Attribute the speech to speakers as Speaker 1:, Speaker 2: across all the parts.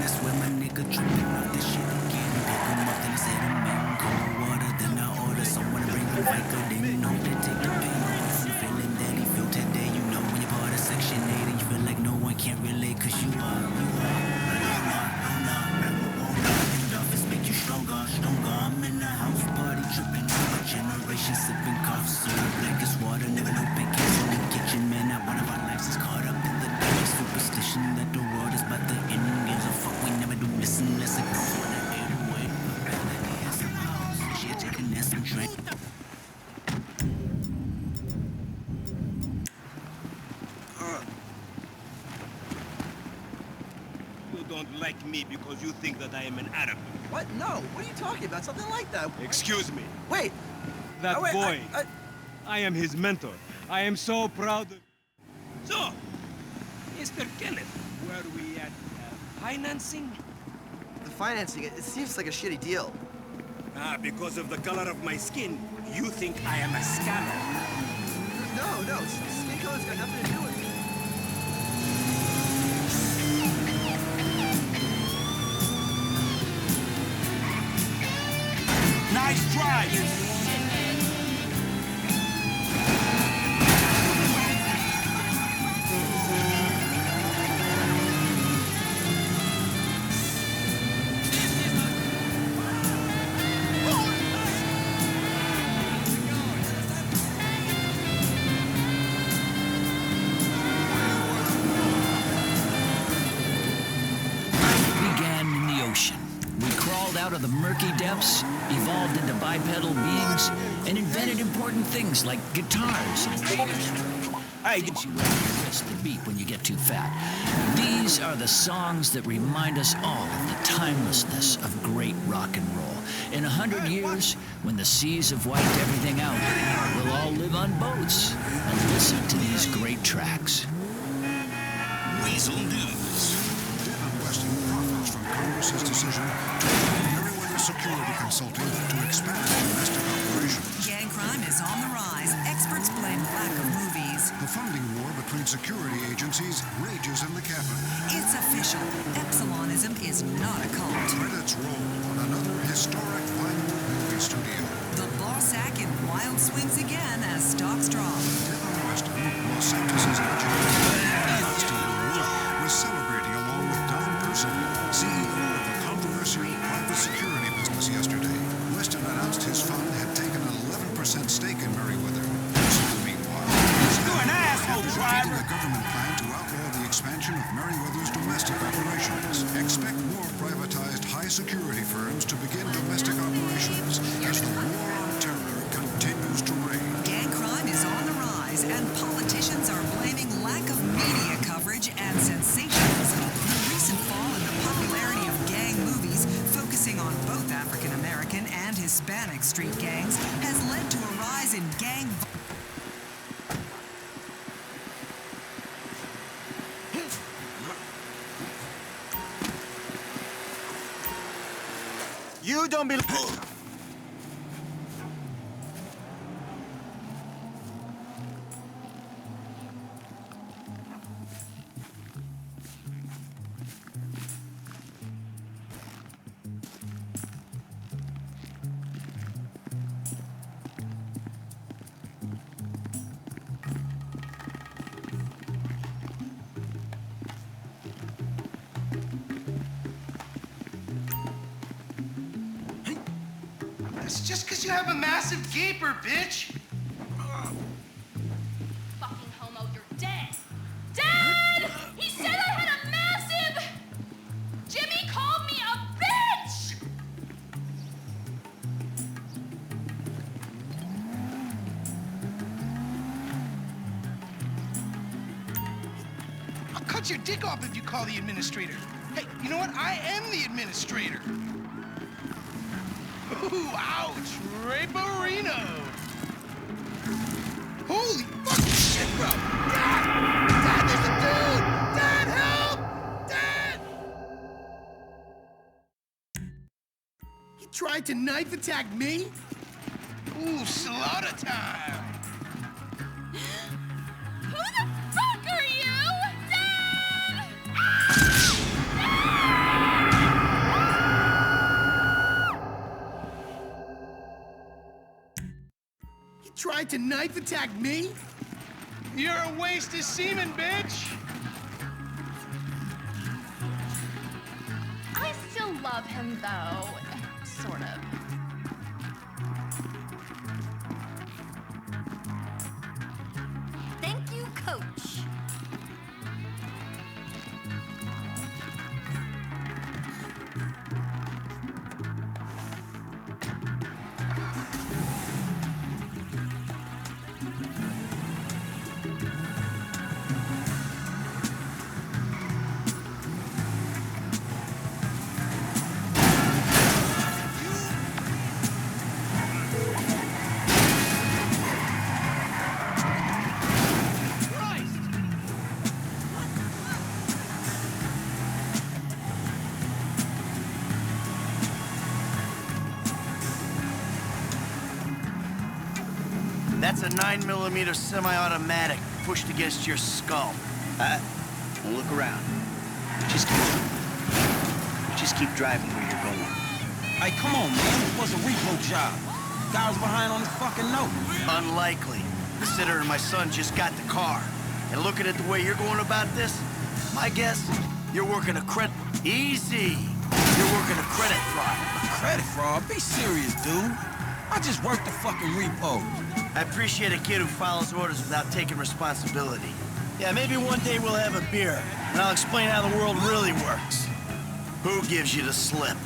Speaker 1: that's where my nigga tripping off this shit again. Pick him up, then he say the man cold water. Then I order someone to bring him vodka. Didn't know to take the pain away from the feeling that he feel today. You know when you're part of Section 8 and you feel like no one can relate, cause you are. Make you stronger, stronger. I'm in the house party, tripping on my generation, sipping cough syrup like it's water. Never no pancakes in the kitchen, man. Not one of our lives is caught up in the dark superstition that the world is about to end. Gives a fuck, we never do this unless it goes on the airway. She taking that some drink.
Speaker 2: You don't like me because you think that I am an Arab.
Speaker 3: What? No. What are you talking about? Something like that.
Speaker 2: Excuse me.
Speaker 3: Wait.
Speaker 2: That
Speaker 3: wait,
Speaker 2: boy. I am his mentor. I am so proud of... So, Mr. Kenneth, where are we at? Financing?
Speaker 3: The financing, it seems like a shitty deal.
Speaker 2: Ah, because of the color of my skin, you think I am a scammer.
Speaker 3: No. Skin color's got nothing to do with it.
Speaker 2: Nice try!
Speaker 4: Began in the ocean. We crawled out of the murky depths, evolved into bipedal beings, and invented important things like guitars and
Speaker 2: Hey,
Speaker 4: things you miss the beat when you get too fat. These are the songs that remind us all of the timelessness of great rock and roll. In 100 years, when the seas have wiped everything out, we'll all live on boats and listen to these great tracks.
Speaker 5: Weasel News. Devin Weston profits from Congress's decision to allow Meriwether Security Consulting to expand domestic operations.
Speaker 6: Gang crime is on the rise. Experts blame lack of movies.
Speaker 5: The funding war between security agencies rages in the capital.
Speaker 6: It's official. Epsilonism is not a cult.
Speaker 5: Credits roll on another historic Vinewood movie studio.
Speaker 6: The boss act in wild swings again as stocks drop.
Speaker 5: Devin Weston, Los Santos' engineer, was celebrating along with Don Percival, CEO of the controversial private security business yesterday. Weston announced his fund had taken an 11% stake in Meriwether. Percival, meanwhile, is advocating a government plan to outlaw the expansion of Meriwether's domestic operations. Expect more privatized high-security firms to begin domestic operations as the war on terror continues to rage.
Speaker 6: Gang crime is on the rise, and politicians are blaming lack of media coverage and sensationalism. The recent fall in the popularity of gang movies, focusing on both African American and Hispanic street gangs, has led to a rise in gang violence.
Speaker 2: You don't believe...
Speaker 7: It's just because you have a massive gaper, bitch.
Speaker 8: Fucking homo, you're dead. Dad! He said I had a massive... Jimmy called me a bitch!
Speaker 7: I'll cut your dick off if you call the administrator. Hey, you know what? I am the administrator. Ooh, ouch, Raperino. Holy fucking shit, bro. Dad! Dad, there's a dude! Dad, help! Dad! He tried to knife attack me? Ooh, slaughter time.
Speaker 8: Who the fuck are you? Dad! Dad!
Speaker 3: Tried to knife attack me?
Speaker 7: You're a waste of semen, bitch!
Speaker 8: I still love him, though. Sort of.
Speaker 9: Thank you, Coach.
Speaker 10: That's a 9mm semi-automatic pushed against your skull. Now look around. Just keep driving where you're going.
Speaker 11: Hey, come on, man. It was a repo job. Guy was behind on his fucking note.
Speaker 10: Unlikely, considering my son just got the car. And looking at the way you're going about this, my guess, you're working a credit... Easy! You're working a credit fraud.
Speaker 11: Credit fraud? Be serious, dude. I just worked the fucking repo.
Speaker 10: I appreciate a kid who follows orders without taking responsibility. Yeah, maybe one day we'll have a beer, and I'll explain how the world really works. Who gives you the slip?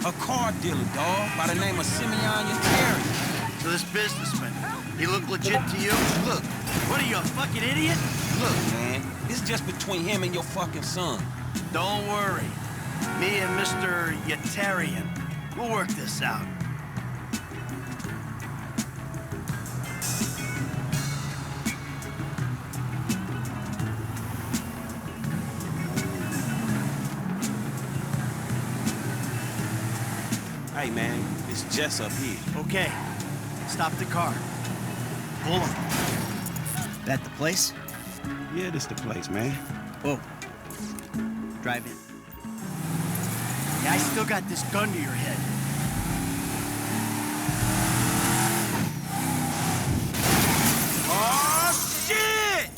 Speaker 11: A car dealer, dawg, by the name of Simeon Yatarian.
Speaker 10: So this businessman, he look legit to you? Look, what are you, a fucking idiot?
Speaker 11: Look, man, it's just between him and your fucking son.
Speaker 10: Don't worry. Me and Mr. Yatarian, we'll work this out.
Speaker 11: Hey, man, it's Jess up here.
Speaker 10: Okay, stop the car. Pull up. That the place?
Speaker 11: Yeah, this the place, man.
Speaker 10: Whoa. Drive in. Yeah, I still got this gun to your head.
Speaker 11: Oh, shit!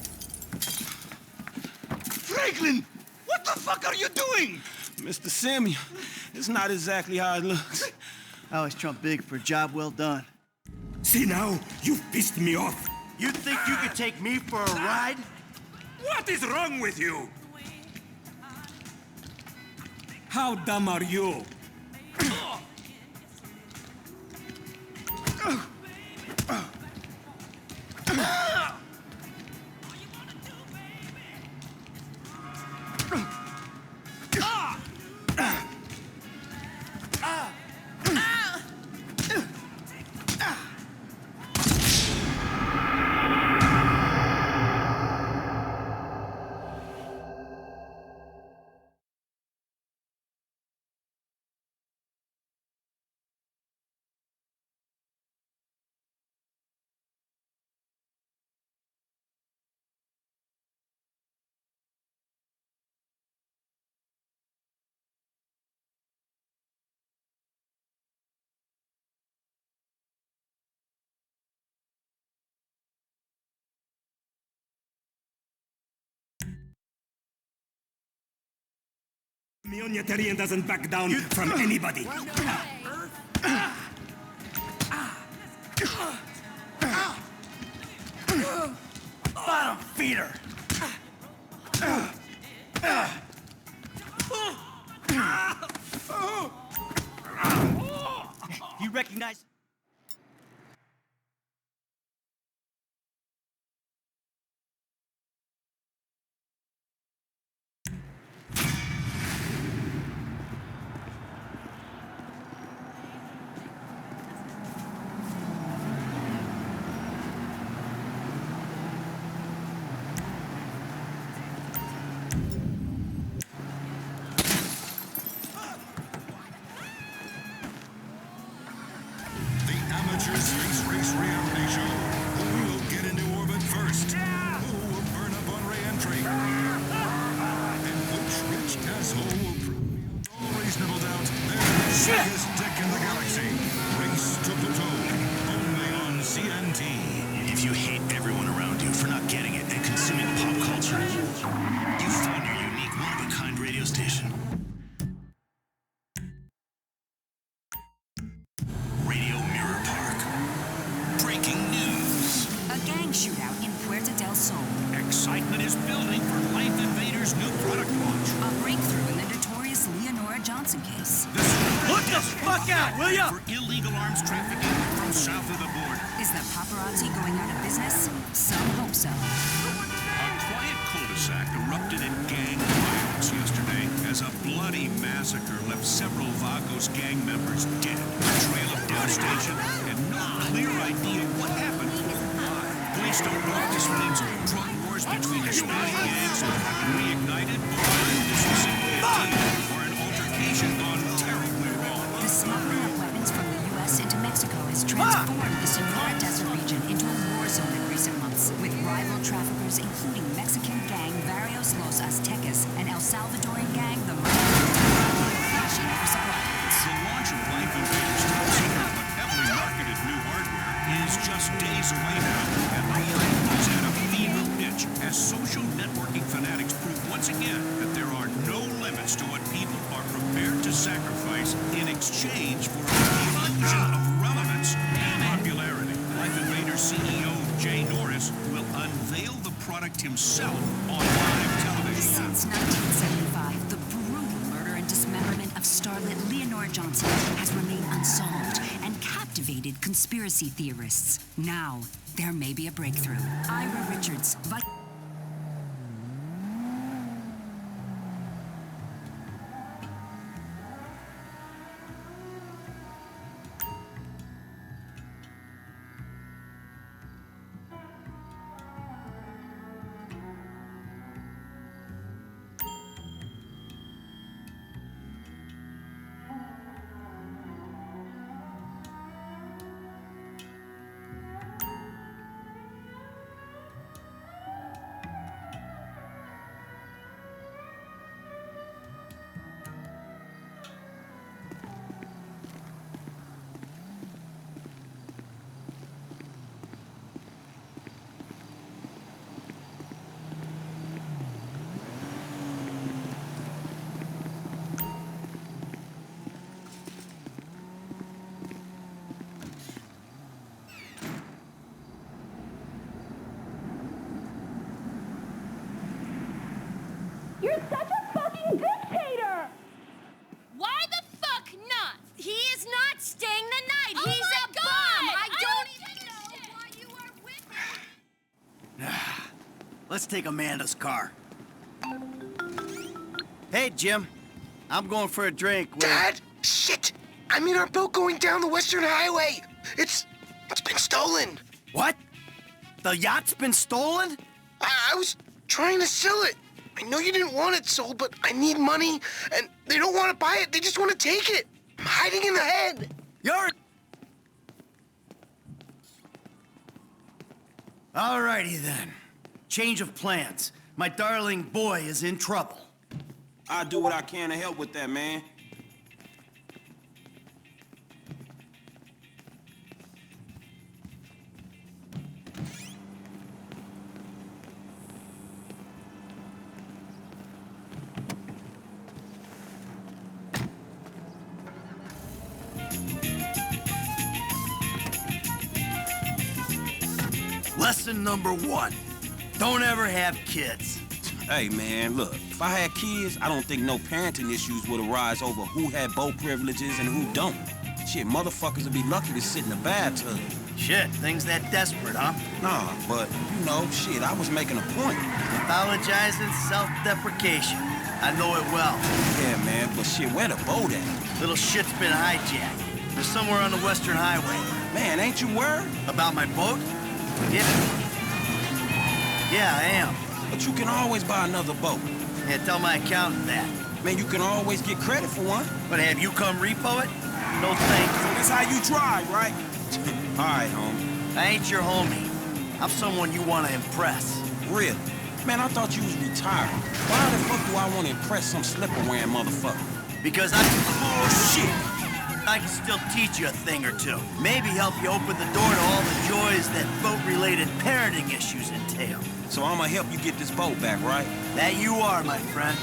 Speaker 11: Franklin! What the fuck are you doing? Mr. Simeon, it's not exactly how it looks.
Speaker 10: I always trump big for a job well done.
Speaker 12: See now, you've pissed me off.
Speaker 10: You think you could take me for a ride?
Speaker 12: What is wrong with you? How dumb are you? Yatarian doesn't back down from anybody.
Speaker 10: Bottom feeder! You recognize...
Speaker 5: Amateur Space Race Reality Show. Who will get into orbit first? Who will burn up on re-entry? And which rich asshole will prove beyond all reasonable doubt they're the biggest dick in the galaxy? Race to Pluto, only on CNT.
Speaker 6: del Sol.
Speaker 5: Excitement is building for Life Invaders' new product launch.
Speaker 6: A breakthrough in the notorious Leonora Johnson case.
Speaker 10: Look the fuck out, will ya?
Speaker 5: For illegal arms trafficking from south of the border.
Speaker 6: Is the paparazzi going out of business? Some hope so.
Speaker 5: A quiet cul-de-sac erupted in gang violence yesterday as a bloody massacre left several Vagos gang members dead. A trail of devastation and no clear idea what happened or why. Police don't know if this means drug wars between Hispanic gangs reignited, or this is simply a deal or an altercation gone terribly wrong.
Speaker 6: The smuggling of weapons from the U.S. into Mexico has transformed the Sonora Desert region into a war zone in recent months, with rival traffickers including Mexican gang Barrios Los Aztecas and El Salvadoran gang the clashing for supply routes.
Speaker 5: The launch of Life Invaders' top secret but heavily marketed new hardware is just days away now, and the hype is at a fever pitch as social networking fanatics prove once again that there are no limits to what people are prepared to sacrifice in exchange for an illusion of relevance and popularity. Life Invaders CEO Jay Norris will unveil the product himself on live television.
Speaker 6: Since 1975, the brutal murder and dismemberment of starlet Leonora Johnson has remained unsolved and captivated conspiracy theorists. Now, there may be a breakthrough. Ira Richards,
Speaker 8: You're such a fucking dictator! Why the fuck not? He is not staying the night. He's a bum. I don't even know why you are with him.
Speaker 10: Let's take Amanda's car. Hey, Jim. I'm going for a drink with...
Speaker 7: Dad! Shit! I'm in our boat going down the Western Highway. It's been stolen.
Speaker 10: What? The yacht's been stolen?
Speaker 7: I was trying to sell it. I know you didn't want it sold, but I need money, and they don't want to buy it. They just want to take it. I'm hiding in the head.
Speaker 10: You're... Alrighty then. Change of plans. My darling boy is in trouble.
Speaker 11: I'll do what I can to help with that, man.
Speaker 10: Lesson number 1. Don't ever have kids.
Speaker 11: Hey, man, look. If I had kids, I don't think no parenting issues would arise over who had boat privileges and who don't. Shit, motherfuckers would be lucky to sit in the bathtub.
Speaker 10: Shit, things that desperate, huh?
Speaker 11: Nah, but, you know, shit, I was making a point.
Speaker 10: Apologizing, self-deprecation. I know it well.
Speaker 11: Yeah, man, but shit, where the boat at?
Speaker 10: Little shit's been hijacked. They're somewhere on the Western Highway.
Speaker 11: Man, ain't you worried?
Speaker 10: About my boat? Yeah, I am.
Speaker 11: But you can always buy another boat.
Speaker 10: Yeah, tell my accountant that.
Speaker 11: Man, you can always get credit for one.
Speaker 10: But have you come repo it? No thanks.
Speaker 11: That's how you drive, right? All right, homie.
Speaker 10: I ain't your homie. I'm someone you want to impress.
Speaker 11: Really? Man, I thought you was retired. Why the fuck do I want to impress some slipper-wearing motherfucker?
Speaker 10: Because oh, shit! I can still teach you a thing or two. Maybe help you open the door to all the joys that boat-related parenting issues entail.
Speaker 11: So I'm gonna help you get this boat back, right?
Speaker 10: That you are, my friend.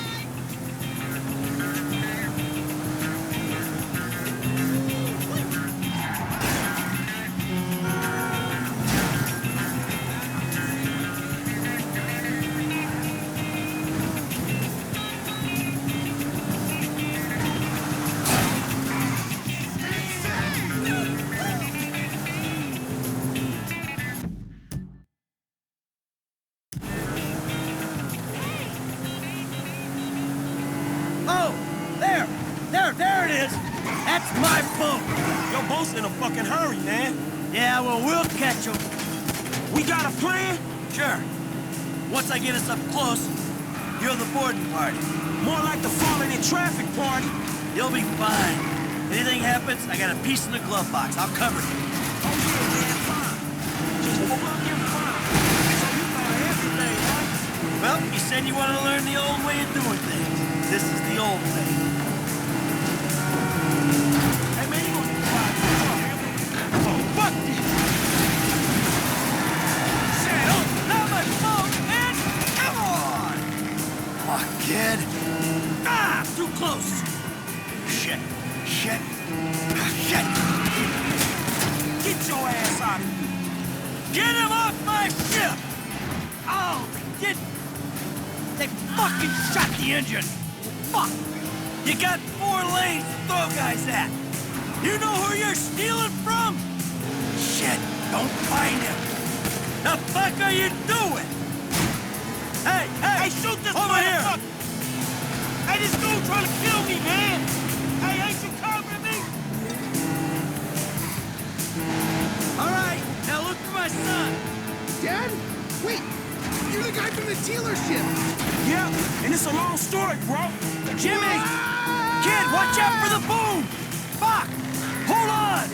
Speaker 10: this? That's my boat.
Speaker 11: Your boat's in a fucking hurry, man.
Speaker 10: Yeah, well, we'll catch him.
Speaker 11: We got a plan?
Speaker 10: Sure. Once I get us up close, you're the boarding party.
Speaker 11: More like the falling in traffic party.
Speaker 10: You'll be fine. Anything happens, I got a piece in the glove box. I'll cover you.
Speaker 11: Oh, yeah, man, fine. Just fucking fine. So you know everything, huh?
Speaker 10: Well, you said you wanted to learn the old way of doing things. This is the old way.
Speaker 11: Hey, man, you gonna be quiet. Oh, fuck this.
Speaker 10: Set up, not my boat, and come on! Come on, kid. Ah, too close. Shit. Shit. Shit.
Speaker 11: Get your ass out of here.
Speaker 10: Get him off my ship! Oh, they fucking shot the engine. Fuck! You got 4 lanes to throw guys at. You know who you're stealing from? Shit, don't find him. The fuck are you doing? Hey,
Speaker 11: shoot this
Speaker 10: over here!
Speaker 11: Hey, this dude trying to kill me, man. Hey, ain't you covering me?
Speaker 10: All right, now look for my son.
Speaker 7: Dad? Wait, you're the guy from the dealership.
Speaker 11: Yeah, and it's a long story, bro.
Speaker 10: Jimmy! Kid, watch out for the boom! Fuck! Hold on!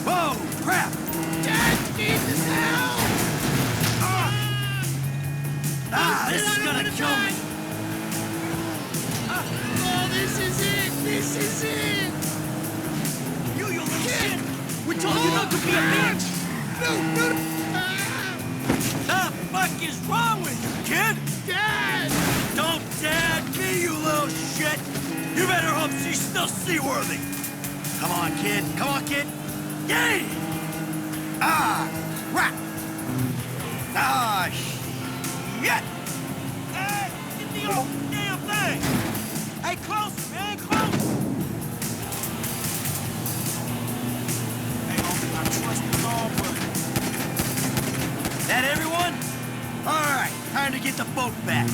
Speaker 10: Whoa, crap!
Speaker 7: Dad needs his help!
Speaker 10: This is gonna kill me!
Speaker 7: Oh, this is it! This is it!
Speaker 10: You little shit! We told you not to be a bitch!
Speaker 7: No!
Speaker 10: The fuck is wrong with you, kid?
Speaker 7: Dad!
Speaker 10: Don't dad me, you little shit! You better hope she's still seaworthy! Come on, kid! Come on, kid! Yay! Ah! Crap! Ah, shit!
Speaker 11: Hey, get the old damn thing. Hey, close, man, close. Hey, homie, I trust you all, but...
Speaker 10: That everyone? All right, time to get the boat back.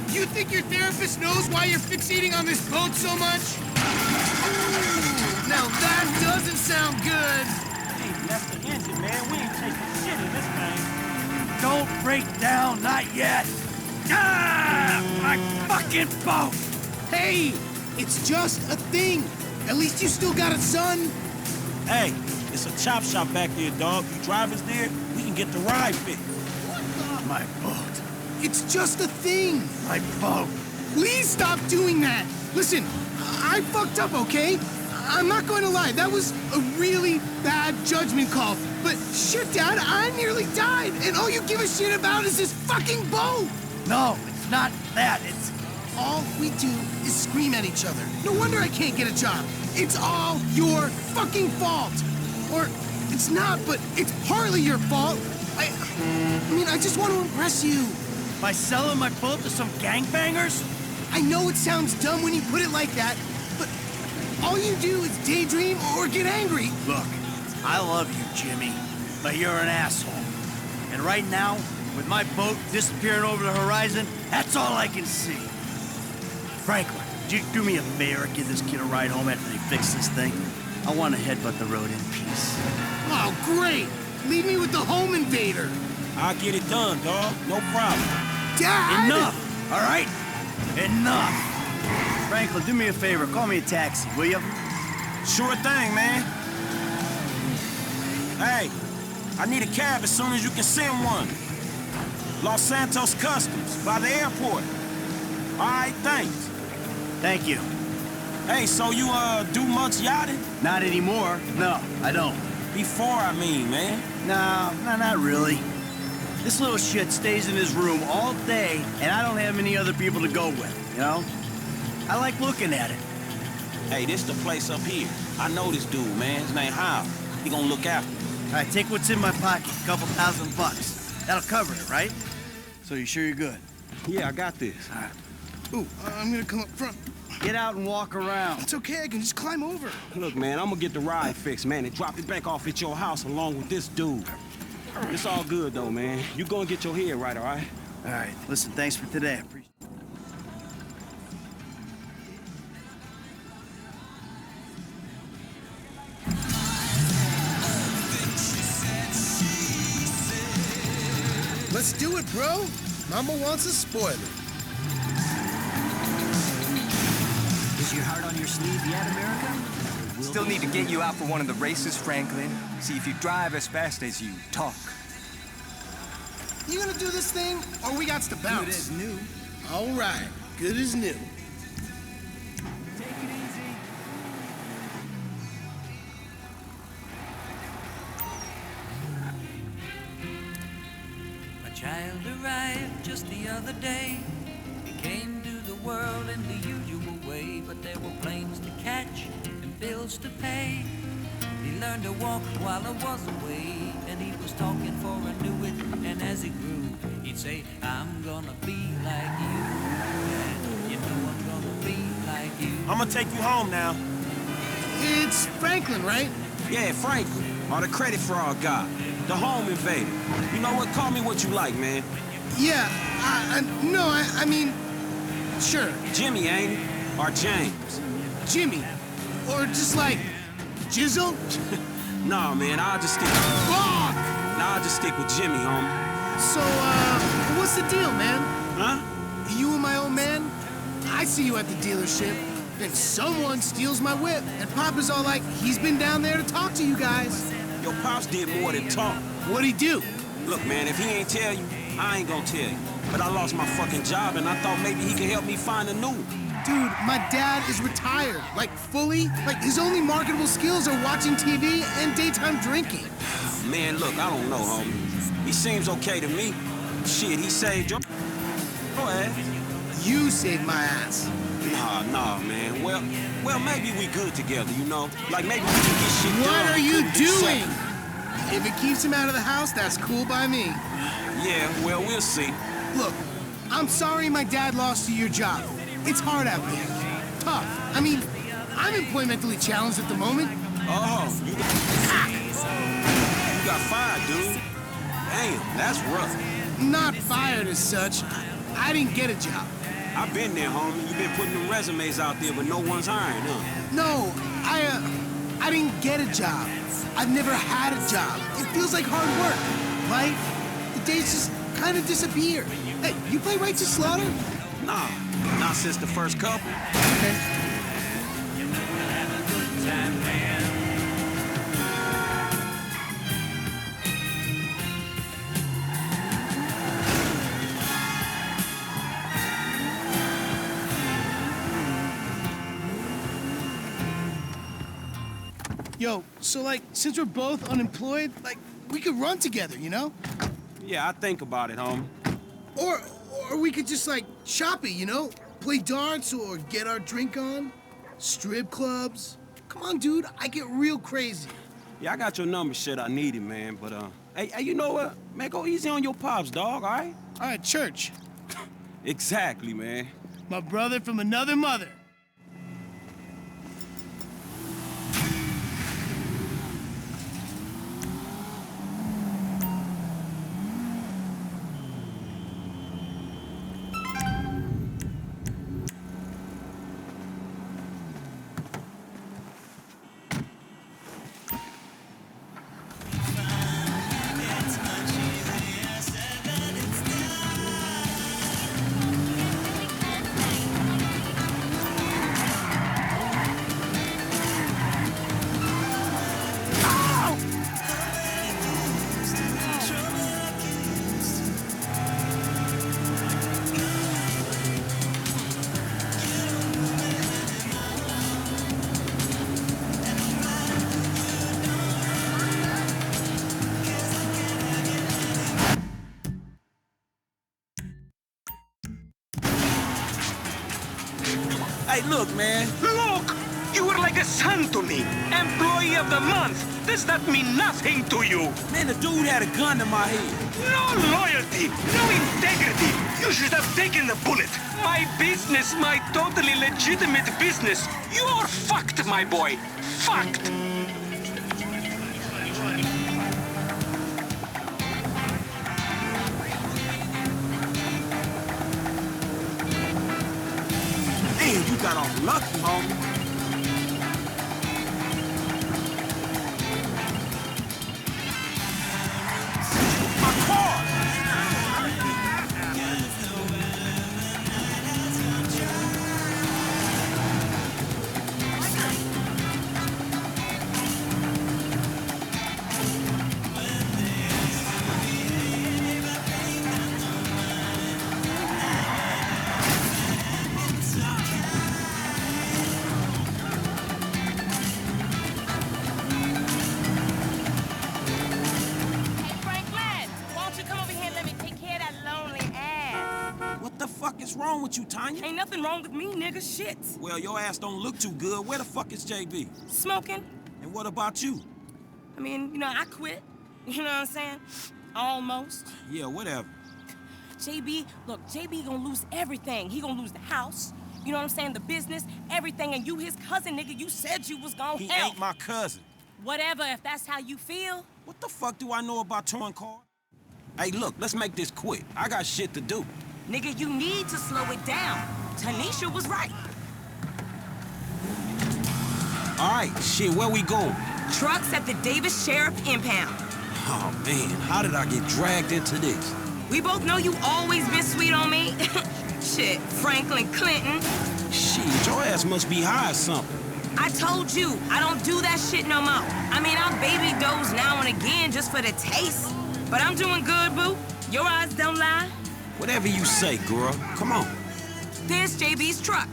Speaker 7: You think your therapist knows why you're fixating on this boat so much? Ooh, now that doesn't sound good.
Speaker 11: Hey, that's the engine, man. We ain't taking shit in this thing.
Speaker 10: Don't break down, not yet. Ah, my fucking boat!
Speaker 7: Hey, it's just a thing. At least you still got a son.
Speaker 11: Hey, it's a chop shop back there, dog. You drive us there, we can get the ride fixed.
Speaker 10: My boat.
Speaker 7: It's just a thing.
Speaker 10: My boat.
Speaker 7: Please stop doing that. Listen, I fucked up, okay? I'm not going to lie. That was a really bad judgment call. But shit, Dad, I nearly died. And all you give a shit about is this fucking boat.
Speaker 10: No, it's not that. It's...
Speaker 7: All we do is scream at each other. No wonder I can't get a job. It's all your fucking fault. Or it's not, but it's partly your fault. I mean, I just want to impress you.
Speaker 10: By selling my boat to some gangbangers?
Speaker 7: I know it sounds dumb when you put it like that, but all you do is daydream or get angry.
Speaker 10: Look, I love you, Jimmy, but you're an asshole. And right now, with my boat disappearing over the horizon, that's all I can see. Franklin, would you do me a favor, give this kid a ride home after they fix this thing? I want to headbutt the road in peace.
Speaker 7: Oh, great! Leave me with the home invader.
Speaker 11: I'll get it done, dog. No problem.
Speaker 7: Dad!
Speaker 10: Enough, all right? Enough. Franklin, do me a favor. Call me a taxi, will you?
Speaker 11: Sure thing, man. Hey, I need a cab as soon as you can send one. Los Santos Customs, by the airport. All right, thanks.
Speaker 10: Thank you.
Speaker 11: Hey, so you, do much yachting?
Speaker 10: Not anymore. No, I don't.
Speaker 11: Before, I mean, man.
Speaker 10: No, not really. This little shit stays in his room all day, and I don't have any other people to go with, you know? I like looking at it.
Speaker 11: Hey, this the place up here. I know this dude, man. His name Hal. He gonna look after me.
Speaker 10: All right, take what's in my pocket, a couple $1,000. That'll cover it, right? So you sure you're good?
Speaker 11: Yeah, I got this.
Speaker 10: All right.
Speaker 7: Ooh, I'm gonna come up front.
Speaker 10: Get out and walk around.
Speaker 7: It's okay, I can just climb over.
Speaker 11: Look, man, I'm gonna get the ride fixed, man, and drop it back off at your house along with this dude. It's all good, though, man. You gonna get your head right, all right?
Speaker 10: All right, listen, thanks for today. I appreciate it.
Speaker 7: Let's do it, bro. Mama wants a spoiler.
Speaker 4: Is your heart on your sleeve yet, America?
Speaker 3: Still need to get you out for one of the races, Franklin. See if you drive as fast as you talk.
Speaker 7: You gonna do this thing, or we got to bounce?
Speaker 3: Good as new.
Speaker 7: All right, good as new.
Speaker 9: A child arrived just the other day. He came to the world in the usual way, but there were planes to catch and bills to pay. He learned to walk while I was away, and he was talking for I knew it. And as he grew, he'd say, I'm gonna be like you. And you know I'm gonna be like you.
Speaker 11: I'm gonna take you home now.
Speaker 7: It's Franklin, right?
Speaker 11: Yeah, Franklin. Or the credit fraud guy. The home invader. You know what? Call me what you like, man.
Speaker 7: Yeah, I mean, sure.
Speaker 11: Jimmy, ain't he? Or James?
Speaker 7: Jimmy. Or just like, Jizzle?
Speaker 11: Nah, man, I'll just stick with Jimmy, homie.
Speaker 7: So, what's the deal, man?
Speaker 11: Huh?
Speaker 7: You and my old man? I see you at the dealership, and someone steals my whip, and Papa's all like, he's been down there to talk to you guys.
Speaker 11: Your pops did more than talk.
Speaker 7: What'd he do?
Speaker 11: Look, man, if he ain't tell you, I ain't gonna tell you. But I lost my fucking job, and I thought maybe he could help me find a new one.
Speaker 7: Dude, my dad is retired, like fully. Like his only marketable skills are watching TV and daytime drinking.
Speaker 11: Man, look, I don't know, homie. He seems okay to me. Shit, he saved your ass.
Speaker 7: You saved my ass.
Speaker 11: Nah, man. Well, maybe we good together, you know? Like maybe we can get shit done.
Speaker 7: What are you doing?
Speaker 11: Separate.
Speaker 7: If it keeps him out of the house, that's cool by me.
Speaker 11: Yeah, well, we'll see.
Speaker 7: Look, I'm sorry my dad lost you your job. It's hard out there. Tough. I mean, I'm employmentally challenged at the moment.
Speaker 11: Oh, you got fired, dude. Damn, that's rough.
Speaker 7: Not fired as such. I didn't get a job.
Speaker 11: I've been there, homie. You've been putting them resumes out there, but no one's hiring, huh?
Speaker 7: No, I didn't get a job. I've never had a job. It feels like hard work. Life, the days just kind of disappear. Hey, you play Righteous Slaughter?
Speaker 11: Nah, not since the first couple.
Speaker 7: Okay. Yo, so like, since we're both unemployed, like, we could run together, you know?
Speaker 11: Yeah, I think about it, homie.
Speaker 7: Or we could just like shop it, you know? Play darts or get our drink on. Strip clubs. Come on, dude, I get real crazy.
Speaker 11: Yeah, I got your number, shit. I need it, man. But hey, you know what? Man, go easy on your pops, dog. All right?
Speaker 7: All right, church.
Speaker 11: Exactly, man.
Speaker 7: My brother from another mother.
Speaker 11: Hey, look, man.
Speaker 12: Look! You were like a son to me. Employee of the month. Does that mean nothing to you?
Speaker 11: Man, the dude had a gun to my head.
Speaker 12: No loyalty, no integrity. You should have taken the bullet. My business, my totally legitimate business. You're fucked, my boy. Fucked.
Speaker 11: Damn, you got off lucky, homie. My car! What's wrong with you, Tanya?
Speaker 13: Ain't nothing wrong with me, nigga. Shit.
Speaker 11: Well, your ass don't look too good. Where the fuck is JB?
Speaker 13: Smoking.
Speaker 11: And what about you?
Speaker 13: I mean, you know, I quit. You know what I'm saying? Almost.
Speaker 11: Yeah, whatever.
Speaker 13: JB, look, JB gonna lose everything. He gonna lose the house, you know what I'm saying, the business, everything, and you his cousin, nigga, you said you was gonna
Speaker 11: He
Speaker 13: help.
Speaker 11: ain't my cousin.
Speaker 13: Whatever, if that's how you feel.
Speaker 11: What the fuck do I know about towing cars? Hey, look, let's make this quick. I got shit to do.
Speaker 13: Nigga, you need to slow it down. Tanisha was right.
Speaker 11: All right, shit, where we going?
Speaker 13: Trucks at the Davis Sheriff Impound.
Speaker 11: Oh, man, how did I get dragged into this?
Speaker 13: We both know you always been sweet on me. Shit, Franklin Clinton.
Speaker 11: Shit, your ass must be high or something.
Speaker 13: I told you, I don't do that shit no more. I mean, I baby doze now and again just for the taste. But I'm doing good, boo. Your eyes don't lie.
Speaker 11: Whatever you say, girl. Come on.
Speaker 13: There's JB's truck.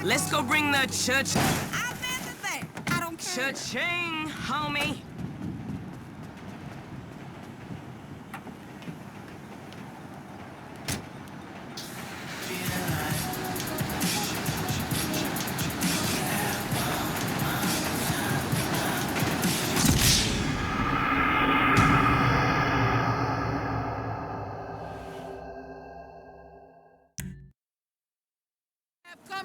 Speaker 13: Let's go bring the church.
Speaker 6: I meant it there. I don't care.
Speaker 13: Cha-ching, homie.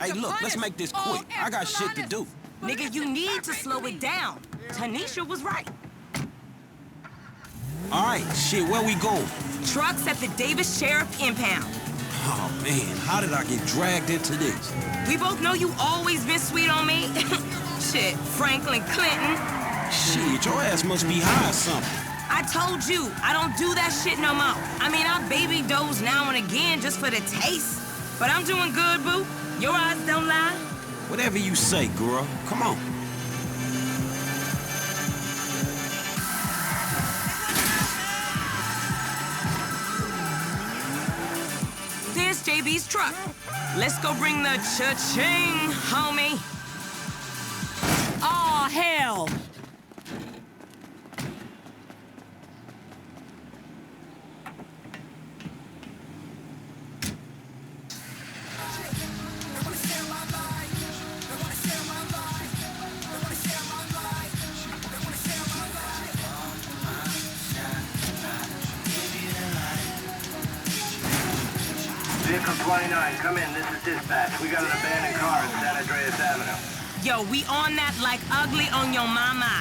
Speaker 11: Hey, look, let's make this quick. I got shit to do.
Speaker 13: Nigga, you need to slow it down. Tanisha was right.
Speaker 11: All right, shit, where we going?
Speaker 13: Trucks at the Davis Sheriff Impound.
Speaker 11: Oh, man, how did I get dragged into this?
Speaker 13: We both know you always been sweet on me. Shit, Franklin Clinton.
Speaker 11: Shit, your ass must be high or something.
Speaker 13: I told you, I don't do that shit no more. I mean, I baby doze now and again just for the taste. But I'm doing good, boo. Your eyes don't lie.
Speaker 11: Whatever you say, girl. Come on.
Speaker 13: There's JB's truck. Let's go bring the cha-ching, homie. Aw, hell.
Speaker 14: Vehicle 29, come in. This is dispatch. We got an abandoned car at San Andreas Avenue.
Speaker 13: Yo, we on that like ugly on your mama.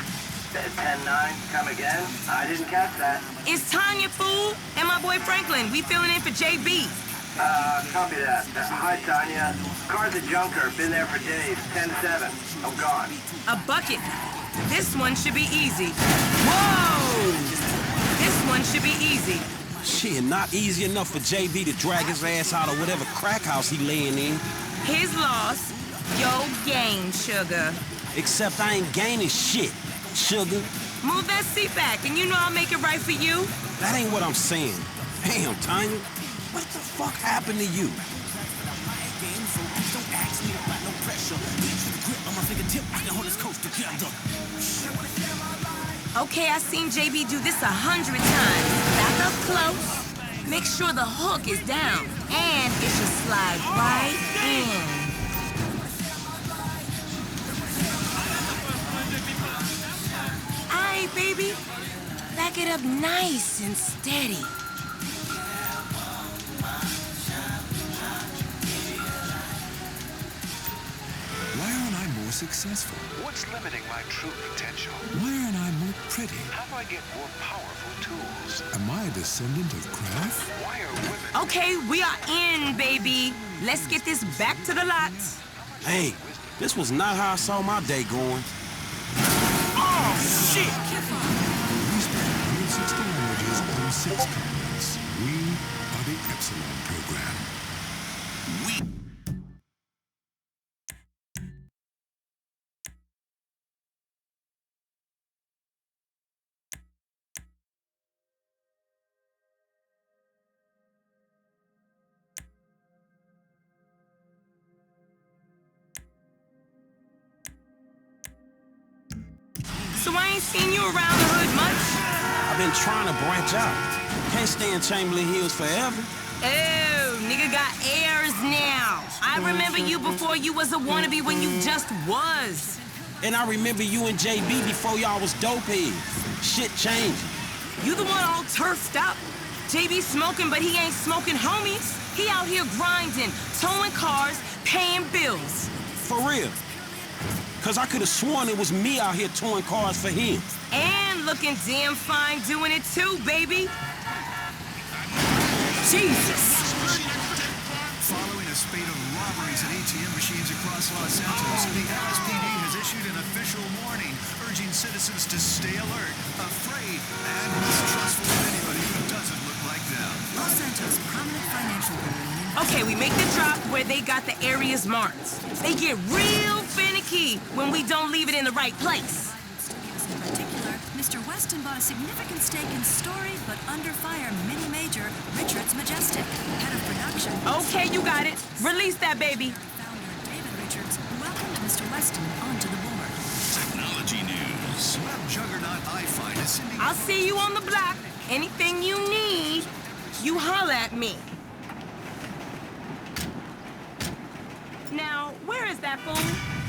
Speaker 14: 10-9, come again? I didn't catch that.
Speaker 13: It's Tanya, fool, and my boy Franklin. We filling in for JB.
Speaker 14: Copy that. Hi, Tanya. Car's a junker. Been there for days. 10-7. I'm gone.
Speaker 13: A bucket. This one should be easy. Whoa! This one should be easy.
Speaker 11: Shit, not easy enough for JB to drag his ass out of whatever crack house he laying in.
Speaker 13: His loss, your gain, sugar.
Speaker 11: Except I ain't gaining shit, sugar.
Speaker 13: Move that seat back, and you know I'll make it right for you.
Speaker 11: That ain't what I'm saying. Damn, Tanya. What the fuck happened to you?
Speaker 13: Okay, I seen JB do this 100 times. Back up close. Make sure the hook is down. And it should slide right in. Aight, baby. Back it up nice and steady.
Speaker 5: Why aren't I more successful?
Speaker 15: What's limiting my true potential?
Speaker 5: Why aren't I more pretty?
Speaker 15: How do I get more powerful tools?
Speaker 5: Am I a descendant of Kraft?
Speaker 15: Why are women...
Speaker 13: Okay, we are in, baby. Let's get this back to the lot.
Speaker 11: Hey, this was not how I saw my day going.
Speaker 10: Oh, shit!
Speaker 5: We speak 160 languages on 6 continents. We are the Epsilon program.
Speaker 13: So I ain't seen you around the hood much.
Speaker 11: I've been trying to branch out. Can't stay in Chamberlain Hills forever.
Speaker 13: Oh, nigga got airs, nigga. I remember you before you was a wannabe when you just was.
Speaker 11: And I remember you and JB before y'all was dope heads. Shit changed.
Speaker 13: You the one all turfed up. JB smoking, but he ain't smoking homies. He out here grinding, towing cars, paying bills.
Speaker 11: For real. Cause I could have sworn it was me out here towing cars for him.
Speaker 13: And looking damn fine doing it too, baby. Jesus.
Speaker 5: Following a spate of robberies at ATM machines across Los Santos, the LSPD has issued an official warning urging citizens to stay alert, afraid, and mistrustful of anybody who doesn't look like them.
Speaker 6: Los Santos prominent financial group.
Speaker 13: Okay, we make the drop where they got the areas marked. They get real finicky when we don't leave it in the right place.
Speaker 6: In particular, Mr. Weston bought a significant stake in storied but under fire mini major Richards Majestic, head of production.
Speaker 13: Okay, you got it. Release that baby.
Speaker 6: Founder David Richards welcomed Mr. Weston onto the board.
Speaker 5: Technology news. Web juggernaut iFind is sending...
Speaker 13: I'll see you on the block. Anything you need, you holler at me. Now, where is that phone?